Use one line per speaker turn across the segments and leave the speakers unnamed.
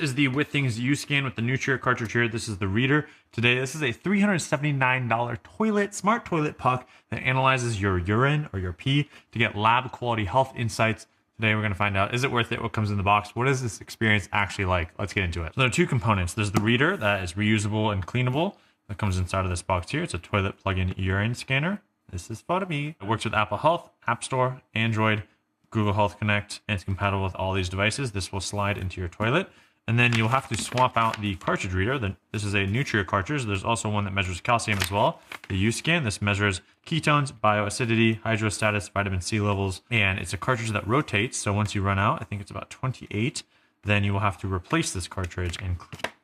is the Withings U-Scan with the Nutrio cartridge here. This is the reader. Today, this is a $379 smart toilet puck that analyzes your urine or your pee to get lab quality health insights. Today, we're going to find out, is it worth it? What comes in the box? What is this experience actually like? Let's get into it. So there are two components. There's the reader that is reusable and cleanable. That comes inside of this box here. It's a toilet plug-in urine scanner. This is for me. It works with Apple Health, App Store, Android, Google Health Connect, and it's compatible with all these devices. This will slide into your toilet. And then you'll have to swap out the cartridge reader. This is a Nutrio cartridge. There's also one that measures calcium as well. The U-Scan, this measures ketones, bioacidity, hydrostatus, vitamin C levels, and it's a cartridge that rotates. So once you run out, I think it's about 28, then you will have to replace this cartridge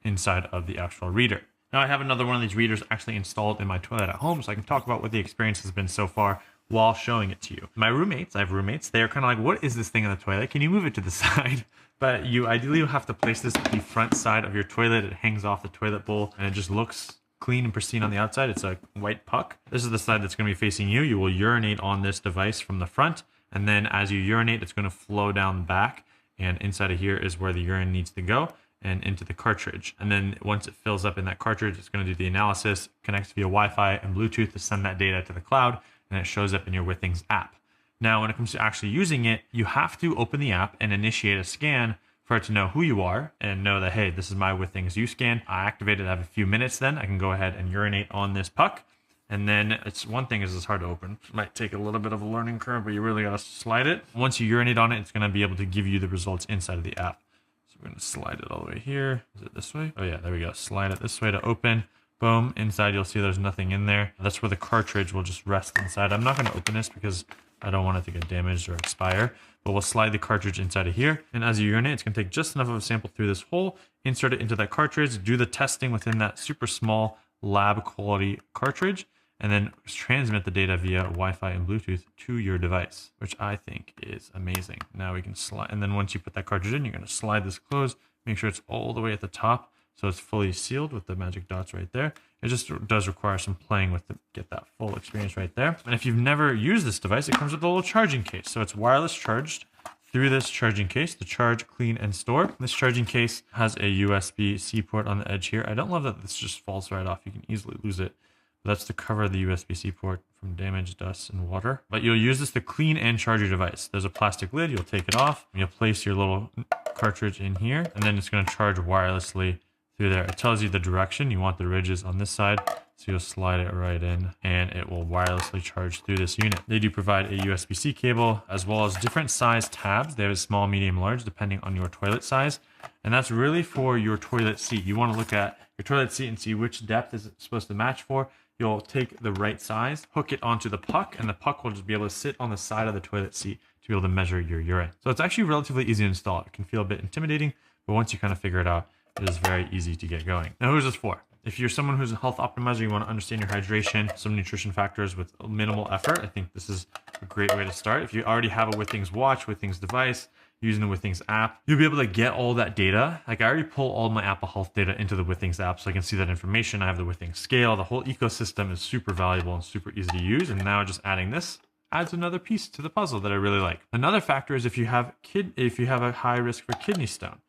inside of the actual reader. Now I have another one of these readers actually installed in my toilet at home, so I can talk about what the experience has been so far while showing it to you. I have roommates, they're kind of like, what is this thing in the toilet? Can you move it to the side? But you ideally will have to place this at the front side of your toilet. It hangs off the toilet bowl and it just looks clean and pristine on the outside. It's a white puck. This is the side that's going to be facing you. You will urinate on this device from the front. And then as you urinate, it's going to flow down back. And inside of here is where the urine needs to go and into the cartridge. And then once it fills up in that cartridge, it's going to do the analysis, connects via Wi-Fi and Bluetooth to send that data to the cloud. And it shows up in your Withings app. Now, when it comes to actually using it, you have to open the app and initiate a scan for it to know who you are and know that, hey, this is my Withings U-Scan. I activate it, I have a few minutes then. I can go ahead and urinate on this puck. And then it's hard to open. It might take a little bit of a learning curve, but you really got to slide it. Once you urinate on it, it's going to be able to give you the results inside of the app. So we're going to slide it all the way here. Is it this way? Oh yeah, there we go. Slide it this way to open. Boom. Inside, you'll see there's nothing in there. That's where the cartridge will just rest inside. I'm not going to open this because I don't want it to get damaged or expire, but we'll slide the cartridge inside of here. And as you urinate, it's going to take just enough of a sample through this hole, insert it into that cartridge, do the testing within that super small lab quality cartridge, and then transmit the data via Wi-Fi and Bluetooth to your device, which I think is amazing. Now we can slide, and then once you put that cartridge in, you're going to slide this closed, make sure it's all the way at the top, so it's fully sealed with the magic dots right there. It just does require some playing with to get that full experience right there. And if you've never used this device, it comes with a little charging case. So it's wireless charged through this charging case to charge, clean, and store. This charging case has a USB-C port on the edge here. I don't love that this just falls right off. You can easily lose it. But that's to cover the USB-C port from damage, dust, and water. But you'll use this to clean and charge your device. There's a plastic lid. You'll take it off. You'll place your little cartridge in here, and then it's going to charge wirelessly through there. It tells you the direction. You want the ridges on this side, so you'll slide it right in and it will wirelessly charge through this unit. They do provide a USB-C cable as well as different size tabs. They have a small, medium, large depending on your toilet size, and that's really for your toilet seat. You want to look at your toilet seat and see which depth is it supposed to match for. You'll take the right size, hook it onto the puck, and the puck will just be able to sit on the side of the toilet seat to be able to measure your urine. So it's actually relatively easy to install. It can feel a bit intimidating, but once you kind of figure it out, it is very easy to get going. Now, who's this for? If you're someone who's a health optimizer, you want to understand your hydration, some nutrition factors with minimal effort, I think this is a great way to start. If you already have a Withings watch, Withings device, using the Withings app, you'll be able to get all that data. Like I already pull all my Apple Health data into the Withings app so I can see that information. I have the Withings scale. The whole ecosystem is super valuable and super easy to use. And now just adding this adds another piece to the puzzle that I really like. Another factor is if you have a high risk for kidney stone.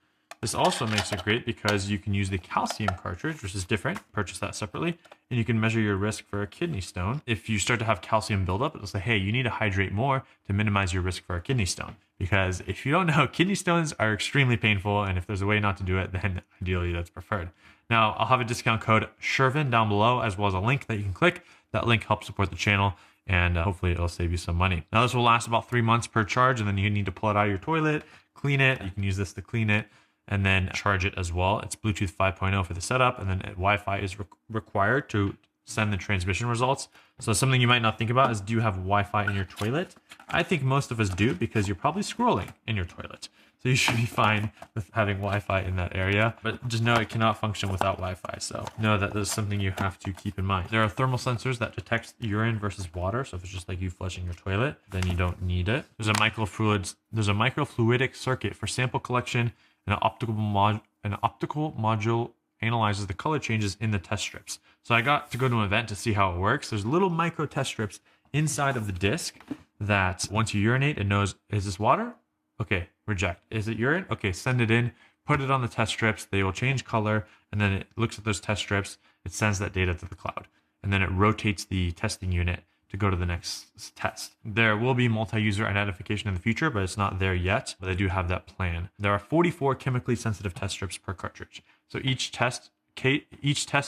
This also makes it great because you can use the calcium cartridge, which is different, purchase that separately, and you can measure your risk for a kidney stone. If you start to have calcium buildup, it'll say, hey, you need to hydrate more to minimize your risk for a kidney stone. Because if you don't know, kidney stones are extremely painful, and if there's a way not to do it, then ideally that's preferred. Now, I'll have a discount code Shervin down below, as well as a link that you can click. That link helps support the channel, and hopefully it'll save you some money. Now, this will last about 3 months per charge, and then you need to pull it out of your toilet, clean it. You can use this to clean it, and then charge it as well. It's Bluetooth 5.0 for the setup, and then Wi-Fi is required to send the transmission results. So something you might not think about is, do you have Wi-Fi in your toilet? I think most of us do because you're probably scrolling in your toilet. So you should be fine with having Wi-Fi in that area, but just know it cannot function without Wi-Fi. So know that there's something you have to keep in mind. There are thermal sensors that detect urine versus water. So if it's just like you flushing your toilet, then you don't need it. There's a microfluidic circuit for sample collection, and an optical module analyzes the color changes in the test strips. So I got to go to an event to see how it works. There's little micro test strips inside of the disc that once you urinate, it knows, is this water? Okay, reject. Is it urine? Okay, send it in. put it on the test strips, they will change color, and then it looks at those test strips, it sends that data to the cloud, and then it rotates the testing unit to go to the next test. There will be multi-user identification in the future, but it's not there yet, but they do have that plan. There are 44 chemically sensitive test strips per cartridge. So each test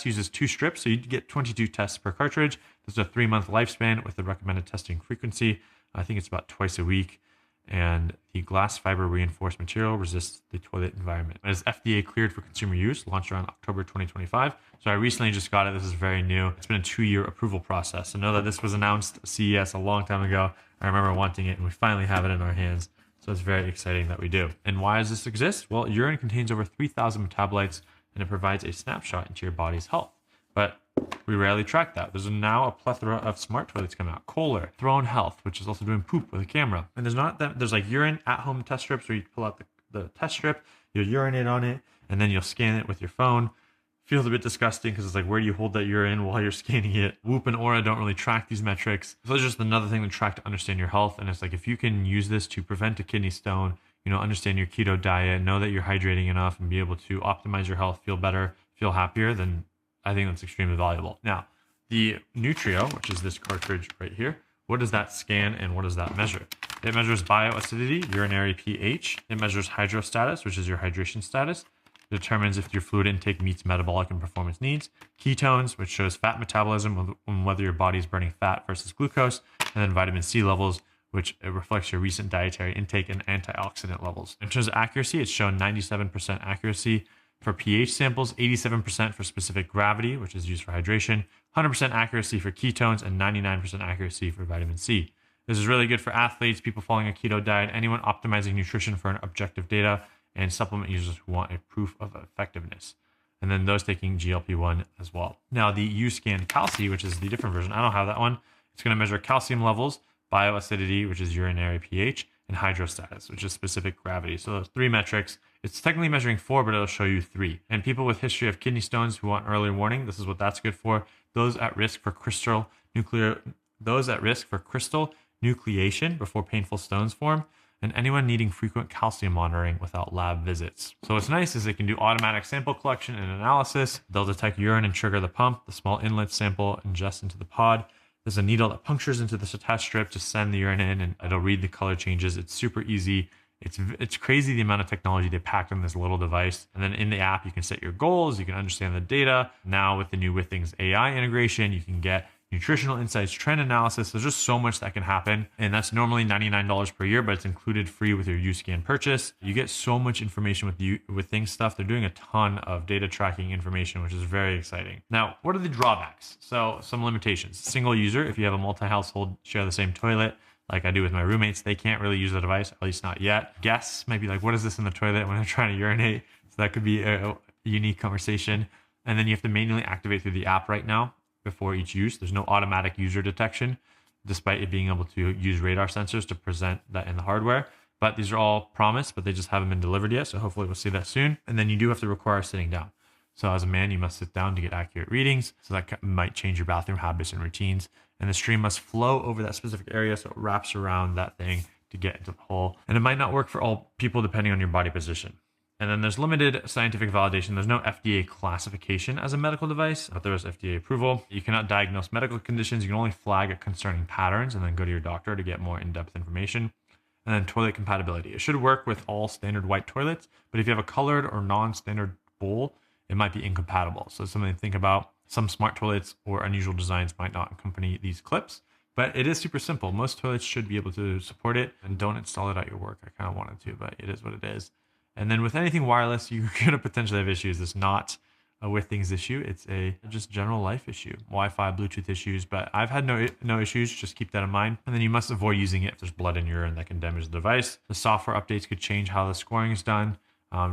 uses 2 strips, so you get 22 tests per cartridge. There's a 3-month lifespan with the recommended testing frequency. I think it's about twice a week. And the glass fiber reinforced material resists the toilet environment. It is FDA cleared for consumer use, launched around October 2025. So I recently just got it. This is very new. It's been a 2-year approval process. So know that this was announced at CES a long time ago. I remember wanting it, and we finally have it in our hands. So it's very exciting that we do. And why does this exist? Well, urine contains over 3,000 metabolites, and it provides a snapshot into your body's health. But we rarely track that. There's now a plethora of smart toilets coming out. Kohler, Throne Health, which is also doing poop with a camera. And there's like urine at-home test strips where you pull out the test strip, you'll urinate on it, and then you'll scan it with your phone. Feels a bit disgusting because it's like, where do you hold that urine while you're scanning it? Whoop and Oura don't really track these metrics. So it's just another thing to track to understand your health. And it's like, if you can use this to prevent a kidney stone, understand your keto diet, know that you're hydrating enough, and be able to optimize your health, feel better, feel happier, then I think that's extremely valuable. Now, the Nutrio, which is this cartridge right here, what does that scan and what does that measure? It measures bioacidity, urinary pH. It measures hydrostatus, which is your hydration status. It determines if your fluid intake meets metabolic and performance needs. Ketones, which shows fat metabolism and whether your body is burning fat versus glucose. And then vitamin C levels, which it reflects your recent dietary intake and antioxidant levels. In terms of accuracy, it's shown 97% accuracy for pH samples, 87% for specific gravity, which is used for hydration, 100% accuracy for ketones, and 99% accuracy for vitamin C. This is really good for athletes, people following a keto diet, anyone optimizing nutrition for an objective data, and supplement users who want a proof of effectiveness. And then those taking GLP-1 as well. Now the U-Scan Calci, which is the different version, I don't have that one. It's going to measure calcium levels, bioacidity, which is urinary pH, and hydrostatus, which is specific gravity. So those 3 metrics. It's technically measuring 4, but it'll show you 3. And people with history of kidney stones who want early warning, this is what that's good for. Those at risk for crystal nucleation before painful stones form, and anyone needing frequent calcium monitoring without lab visits. So what's nice is it can do automatic sample collection and analysis. They'll detect urine and trigger the pump. The small inlet sample ingests into the pod. There's a needle that punctures into the attached strip to send the urine in, and it'll read the color changes. It's super easy. It's crazy the amount of technology they packed in this little device. And then in the app, you can set your goals. You can understand the data. Now with the new Withings AI integration, you can get nutritional insights, trend analysis. There's just so much that can happen. And that's normally $99 per year, but it's included free with your U-Scan purchase. You get so much information with Withings stuff. They're doing a ton of data tracking information, which is very exciting. Now, what are the drawbacks? So some limitations. Single user, if you have a multi-household, share the same toilet, like I do with my roommates, they can't really use the device, at least not yet. Guests might be like, what is this in the toilet when I'm trying to urinate? So that could be a unique conversation. And then you have to manually activate through the app right now before each use. There's no automatic user detection, despite it being able to use radar sensors to present that in the hardware. But these are all promised, but they just haven't been delivered yet. So hopefully we'll see that soon. And then you do have to require sitting down. So as a man, you must sit down to get accurate readings. So that might change your bathroom habits and routines. And the stream must flow over that specific area, so it wraps around that thing to get into the hole. And it might not work for all people depending on your body position. And then there's limited scientific validation. There's no FDA classification as a medical device, but there is FDA approval. You cannot diagnose medical conditions. You can only flag concerning patterns and then go to your doctor to get more in-depth information. And then toilet compatibility. It should work with all standard white toilets, but if you have a colored or non-standard bowl, it might be incompatible. So it's something to think about. Some smart toilets or unusual designs might not accompany these clips, but it is super simple. Most toilets should be able to support it, and don't install it at your work. I kind of wanted to, but it is what it is. And then with anything wireless, you're going to potentially have issues. It's not a Withings issue. It's a just general life issue, Wi-Fi, Bluetooth issues, but I've had no issues. Just keep that in mind. And then you must avoid using it if there's blood in your urine that can damage the device. The software updates could change how the scoring is done.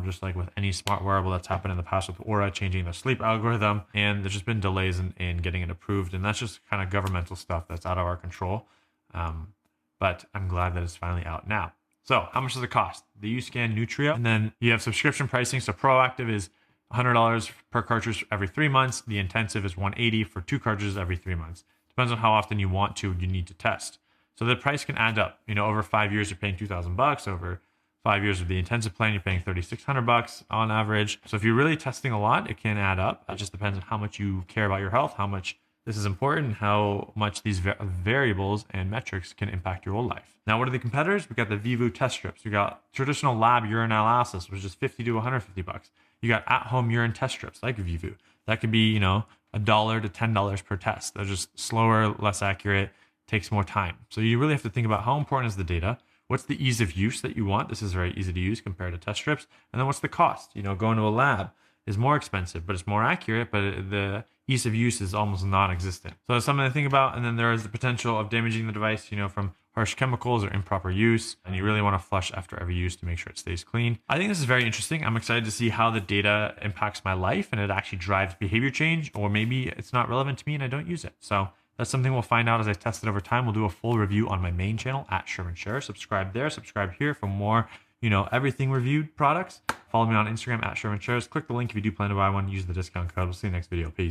Just like with any smart wearable that's happened in the past with Oura, changing the sleep algorithm. And there's just been delays in getting it approved. And that's just kind of governmental stuff that's out of our control. But I'm glad that it's finally out now. So how much does it cost? The U-Scan Nutrio. And then you have subscription pricing. So Proactive is $100 per cartridge every 3 months. The Intensive is $180 for 2 cartridges every 3 months. Depends on how often you need to test. So the price can add up. Over 5 years, you're paying $2,000. Over 5 years of the intensive plan, you're paying $3,600 on average. So if you're really testing a lot, it can add up. It just depends on how much you care about your health, how much this is important, how much these variables and metrics can impact your whole life. Now, what are the competitors? We got the Vivu test strips. We got traditional lab urinalysis, which is $50 to $150. You got at-home urine test strips like Vivu. That could be, $1 to $10 per test. They're just slower, less accurate, takes more time. So you really have to think about how important is the data. What's the ease of use that you want? This is very easy to use compared to test strips. And then what's the cost? Going to a lab is more expensive, but it's more accurate, but the ease of use is almost non-existent. So that's something to think about. And then there is the potential of damaging the device, from harsh chemicals or improper use. And you really want to flush after every use to make sure it stays clean. I think this is very interesting. I'm excited to see how the data impacts my life and it actually drives behavior change, or maybe it's not relevant to me and I don't use it. So that's something we'll find out as I test it over time. We'll do a full review on my main channel at Shervin Share. Subscribe there, subscribe here for more, everything reviewed products. Follow me on Instagram at Shervin Shares. Click the link if you do plan to buy one. Use the discount code. We'll see you next video. Peace.